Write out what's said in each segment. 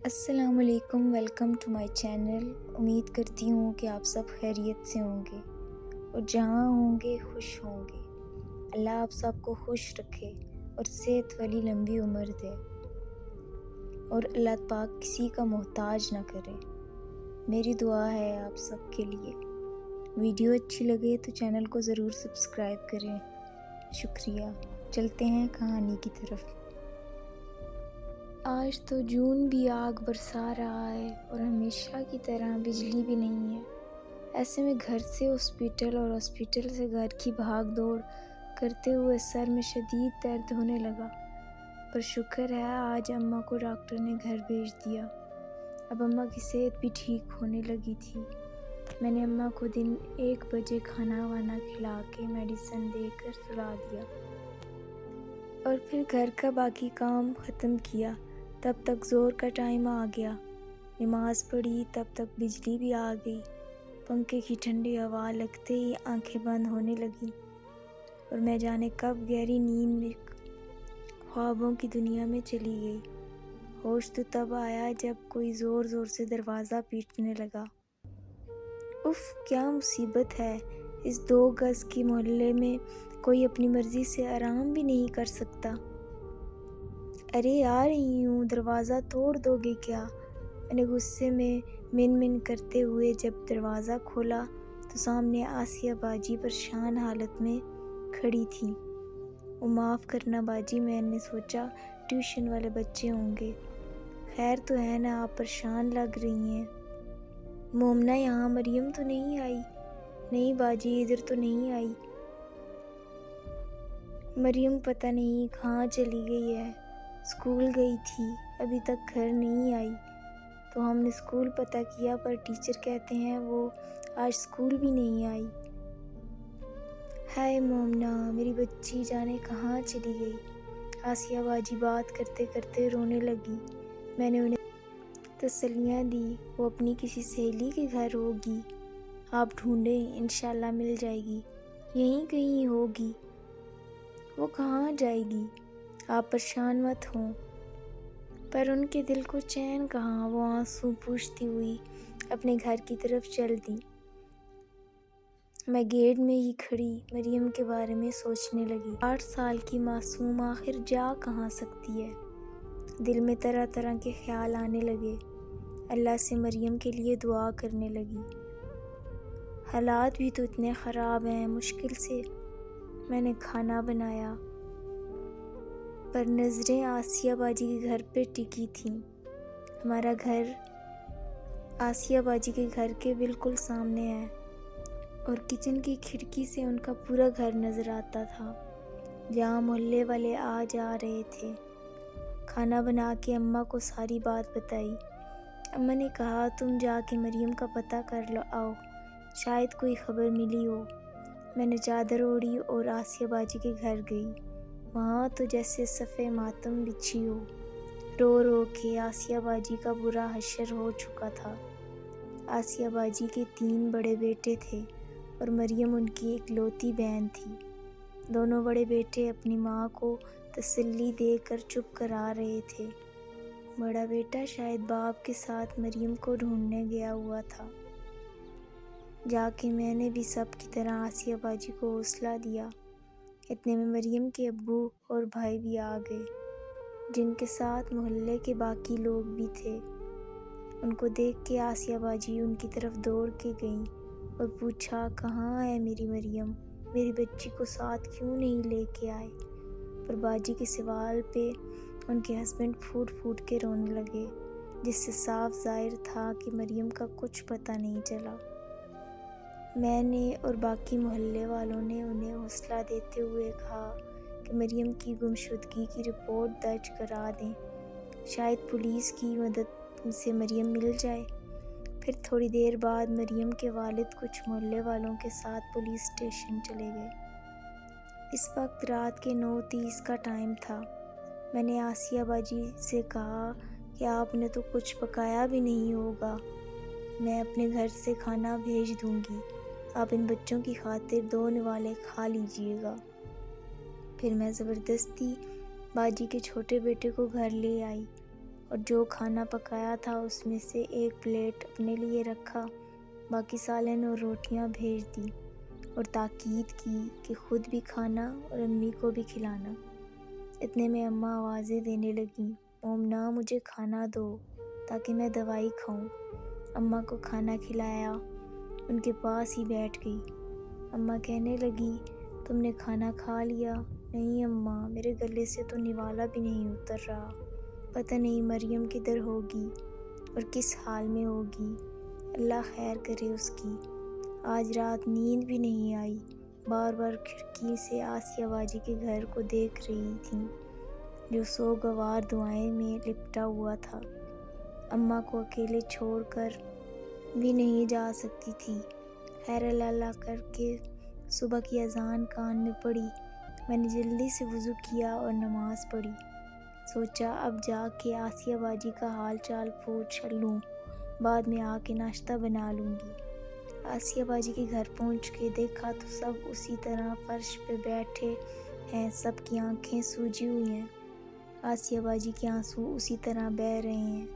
السلام علیکم، welcome to my channel. امید کرتی ہوں کہ آپ سب خیریت سے ہوں گے اور جہاں ہوں گے خوش ہوں گے۔ اللہ آپ سب کو خوش رکھے اور صحت والی لمبی عمر دے، اور اللہ پاک کسی کا محتاج نہ کرے۔ میری دعا ہے آپ سب کے لیے۔ ویڈیو اچھی لگے تو چینل کو ضرور سبسکرائب کریں۔ شکریہ۔ چلتے ہیں کہانی کی طرف۔ آج تو جون بھی آگ برسا رہا ہے اور ہمیشہ کی طرح بجلی بھی نہیں ہے۔ ایسے میں گھر سے ہاسپٹل اور ہاسپٹل سے گھر کی بھاگ دوڑ کرتے ہوئے سر میں شدید درد ہونے لگا، پر شکر ہے آج اماں کو ڈاکٹر نے گھر بھیج دیا۔ اب اماں کی صحت بھی ٹھیک ہونے لگی تھی۔ میں نے اماں کو دن 1 بجے کھانا وانا کھلا کے میڈیسن دے کر سلا دیا اور پھر گھر کا باقی کام ختم کیا۔ تب تک ظہر کا ٹائم آ گیا۔ نماز پڑھی تب تک بجلی بھی آ گئی۔ پنکھے کی ٹھنڈی ہوا لگتے ہی آنکھیں بند ہونے لگیں اور میں جانے کب گہری نیند میں خوابوں کی دنیا میں چلی گئی۔ ہوش تو تب آیا جب کوئی زور زور سے دروازہ پیٹنے لگا۔ اف، کیا مصیبت ہے! اس 2 گز کے محلے میں کوئی اپنی مرضی سے آرام بھی نہیں کر سکتا۔ ارے آ رہی ہوں، دروازہ توڑ دو گے کیا؟ میں نے غصے میں من کرتے ہوئے جب دروازہ کھولا تو سامنے آسیہ باجی پریشان حالت میں کھڑی تھی۔ وہ معاف کرنا باجی، میں نے سوچا ٹیوشن والے بچے ہوں گے۔ خیر تو ہے نا، آپ پریشان لگ رہی ہیں۔ مومنہ یہاں مریم تو نہیں آئی؟ نہیں باجی، ادھر تو نہیں آئی۔ مریم پتہ نہیں کہاں چلی گئی ہے، اسکول گئی تھی، ابھی تک گھر نہیں آئی۔ تو ہم نے اسکول پتہ کیا پر ٹیچر کہتے ہیں وہ آج اسکول بھی نہیں آئی۔ ہائے مومنہ، میری بچی جانے کہاں چلی گئی؟ آسیہ باجی بات کرتے کرتے رونے لگی۔ میں نے انہیں تسلیاں دی، وہ اپنی کسی سہیلی کے گھر ہوگی، آپ ڈھونڈیں، انشاءاللہ مل جائے گی، یہیں کہیں ہوگی۔ وہ کہاں جائے گی؟ آپ پریشان مت ہوں۔ پر ان کے دل کو چین کہاں، وہ آنسو پوچھتی ہوئی اپنے گھر کی طرف چل دی۔ میں گیٹ میں ہی کھڑی مریم کے بارے میں سوچنے لگی۔ 8 سال کی معصوم آخر جا کہاں سکتی ہے؟ دل میں طرح طرح کے خیال آنے لگے۔ اللہ سے مریم کے لیے دعا کرنے لگی۔ حالات بھی تو اتنے خراب ہیں، مشکل سے میں نے کھانا بنایا، پر نظریں آسیہ باجی کے گھر پہ ٹکی تھیں۔ ہمارا گھر آسیہ باجی کے گھر کے بالکل سامنے ہے اور کچن کی کھڑکی سے ان کا پورا گھر نظر آتا تھا، جہاں محلے والے آ جا رہے تھے۔ کھانا بنا کے اماں کو ساری بات بتائی۔ اماں نے کہا تم جا کے مریم کا پتہ کر لو آؤ، شاید کوئی خبر ملی ہو۔ میں نے چادر اوڑھی اور آسیہ باجی کے گھر گئی۔ وہاں تو جیسے صفِ ماتم بچھی ہو، رو رو کے آسیہ باجی کا برا حشر ہو چکا تھا۔ آسیہ باجی کے 3 بڑے بیٹے تھے اور مریم ان کی اکلوتی بہن تھی۔ دونوں بڑے بیٹے اپنی ماں کو تسلی دے کر چپ کرا رہے تھے۔ بڑا بیٹا شاید باپ کے ساتھ مریم کو ڈھونڈنے گیا ہوا تھا۔ جا کے میں نے بھی سب کی طرح آسیہ باجی کو حوصلہ دیا۔ اتنے میں مریم کے ابو اور بھائی بھی آ گئے، جن کے ساتھ محلے کے باقی لوگ بھی تھے۔ ان کو دیکھ کے آسیہ باجی ان کی طرف دوڑ کے گئیں اور پوچھا کہاں ہے میری مریم؟ میری بچی کو ساتھ کیوں نہیں لے کے آئے؟ پر باجی کے سوال پہ ان کے ہسبینڈ پھوٹ پھوٹ کے رونے لگے، جس سے صاف ظاہر تھا کہ مریم کا کچھ پتہ نہیں چلا۔ میں نے اور باقی محلے والوں نے انہیں حوصلہ دیتے ہوئے کہا کہ مریم کی گمشدگی کی رپورٹ درج کرا دیں، شاید پولیس کی مدد سے مریم مل جائے۔ پھر تھوڑی دیر بعد مریم کے والد کچھ محلے والوں کے ساتھ پولیس اسٹیشن چلے گئے۔ اس وقت رات کے 9:30 کا ٹائم تھا۔ میں نے آسیہ باجی سے کہا کہ آپ نے تو کچھ پکایا بھی نہیں ہوگا، میں اپنے گھر سے کھانا بھیج دوں گی، آپ ان بچوں کی خاطر 2 نوالے کھا لیجئے گا۔ پھر میں زبردستی باجی کے چھوٹے بیٹے کو گھر لے آئی اور جو کھانا پکایا تھا اس میں سے ایک پلیٹ اپنے لیے رکھا، باقی سالن اور روٹیاں بھیج دی اور تاکید کی کہ خود بھی کھانا اور امی کو بھی کھلانا۔ اتنے میں اماں آوازیں دینے لگیں، مومنا مجھے کھانا دو تاکہ میں دوائی کھاؤں۔ اماں کو کھانا کھلایا، ان کے پاس ہی بیٹھ گئی۔ اماں کہنے لگی، تم نے کھانا کھا لیا؟ نہیں اماں، میرے گلے سے تو نوالا بھی نہیں اتر رہا، پتہ نہیں مریم کدھر ہوگی اور کس حال میں ہوگی، اللہ خیر کرے اس کی۔ آج رات نیند بھی نہیں آئی، بار بار کھڑکی سے آسیہ باجی کے گھر کو دیکھ رہی تھی جو سوگوار دعائیں میں لپٹا ہوا تھا۔ اماں کو اکیلے چھوڑ کر بھی نہیں جا سکتی تھی۔ خیر اللہ کر کے صبح کی اذان کان میں پڑی۔ میں نے جلدی سے وضو کیا اور نماز پڑھی۔ سوچا اب جا کے آسیہ باجی کا حال چال پوچھ لوں، بعد میں آ کے ناشتہ بنا لوں گی۔ آسیہ باجی کے گھر پہنچ کے دیکھا تو سب اسی طرح فرش پہ بیٹھے ہیں، سب کی آنکھیں سوجی ہوئی ہیں۔ آسیہ باجی کے آنسو اسی طرح بہہ رہے ہیں۔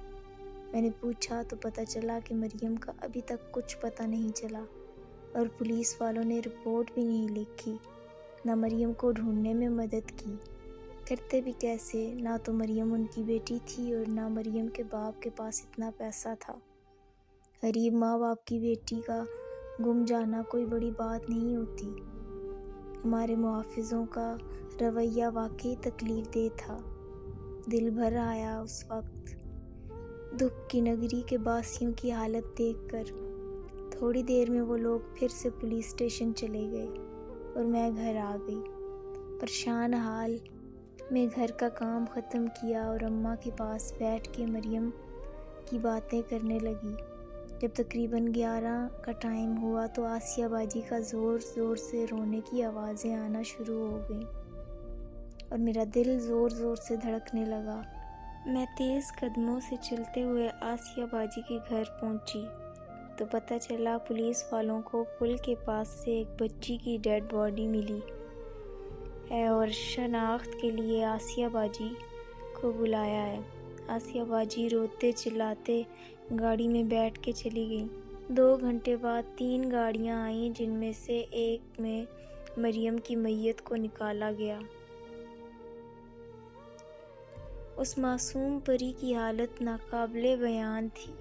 میں نے پوچھا تو پتہ چلا کہ مریم کا ابھی تک کچھ پتہ نہیں چلا اور پولیس والوں نے رپورٹ بھی نہیں لکھی، نہ مریم کو ڈھونڈنے میں مدد کی۔ کرتے بھی کیسے؟ نہ تو مریم ان کی بیٹی تھی اور نہ مریم کے باپ کے پاس اتنا پیسہ تھا۔ غریب ماں باپ کی بیٹی کا گم جانا کوئی بڑی بات نہیں ہوتی۔ ہمارے محافظوں کا رویہ واقعی تکلیف دہ تھا۔ دل بھر آیا اس وقت دکھ کی نگری کے باسیوں کی حالت دیکھ کر۔ تھوڑی دیر میں وہ لوگ پھر سے پولیس اسٹیشن چلے گئے اور میں گھر آ گئی۔ پریشان حال میں گھر کا کام ختم کیا اور اماں کے پاس بیٹھ کے مریم کی باتیں کرنے لگی۔ جب تقریباً 11 کا ٹائم ہوا تو آسیہ باجی کا زور زور سے رونے کی آوازیں آنا شروع ہو گئیں اور میرا دل زور زور سے دھڑکنے لگا۔ میں تیز قدموں سے چلتے ہوئے آسیہ باجی کے گھر پہنچی تو پتہ چلا پولیس والوں کو پل کے پاس سے ایک بچی کی ڈیڈ باڈی ملی ہے اور شناخت کے لیے آسیہ باجی کو بلایا ہے۔ آسیہ باجی روتے چلاتے گاڑی میں بیٹھ کے چلی گئی۔ 2 گھنٹے بعد 3 گاڑیاں آئیں جن میں سے ایک میں مریم کی میت کو نکالا گیا۔ اس معصوم پری کی حالت ناقابل بیان تھی۔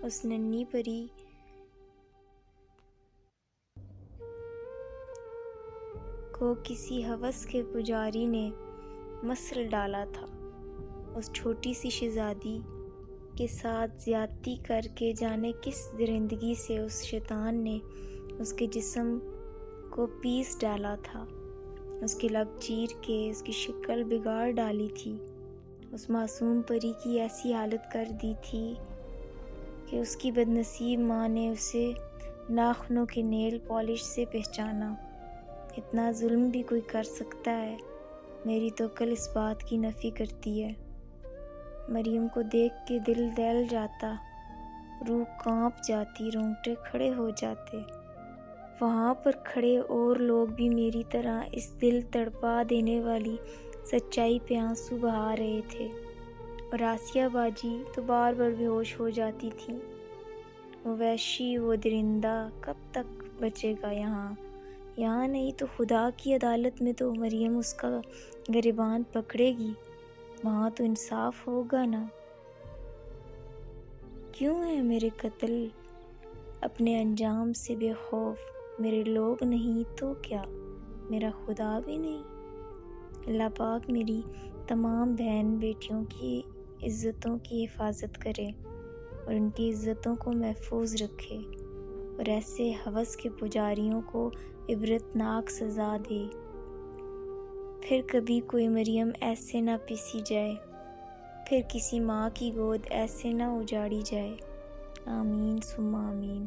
اس ننھی پری کو کسی ہوس کے پجاری نے مسل ڈالا تھا۔ اس چھوٹی سی شہزادی کے ساتھ زیادتی کر کے جانے کس درندگی سے اس شیطان نے اس کے جسم کو پیس ڈالا تھا، اس کے لب چیر کے اس کی شکل بگاڑ ڈالی تھی۔ اس معصوم پری کی ایسی حالت کر دی تھی کہ اس کی بدنصیب ماں نے اسے ناخنوں کے نیل پالش سے پہچانا۔ اتنا ظلم بھی کوئی کر سکتا ہے؟ میری تو عقل اس بات کی نفی کرتی ہے۔ مریم کو دیکھ کے دل دہل جاتا، روح کانپ جاتی، رونگٹے کھڑے ہو جاتے۔ وہاں پر کھڑے اور لوگ بھی میری طرح اس دل تڑپا دینے والی سچائی پہ آنسو بہا رہے تھے اور آسیہ باجی تو بار بار بے ہوش ہو جاتی تھی۔ وہ وحشی، وہ درندہ کب تک بچے گا یہاں نہیں تو خدا کی عدالت میں تو مریم اس کا گریبان پکڑے گی، وہاں تو انصاف ہوگا نا۔ کیوں ہے میرے قتل اپنے انجام سے بے خوف؟ میرے لوگ نہیں تو کیا، میرا خدا بھی نہیں؟ اللہ پاک میری تمام بہن بیٹیوں کی عزتوں کی حفاظت کرے اور ان کی عزتوں کو محفوظ رکھے اور ایسے ہوس کے پجاریوں کو عبرتناک سزا دے۔ پھر کبھی کوئی مریم ایسے نہ پیسی جائے، پھر کسی ماں کی گود ایسے نہ اجاڑی جائے۔ آمین ثم آمین۔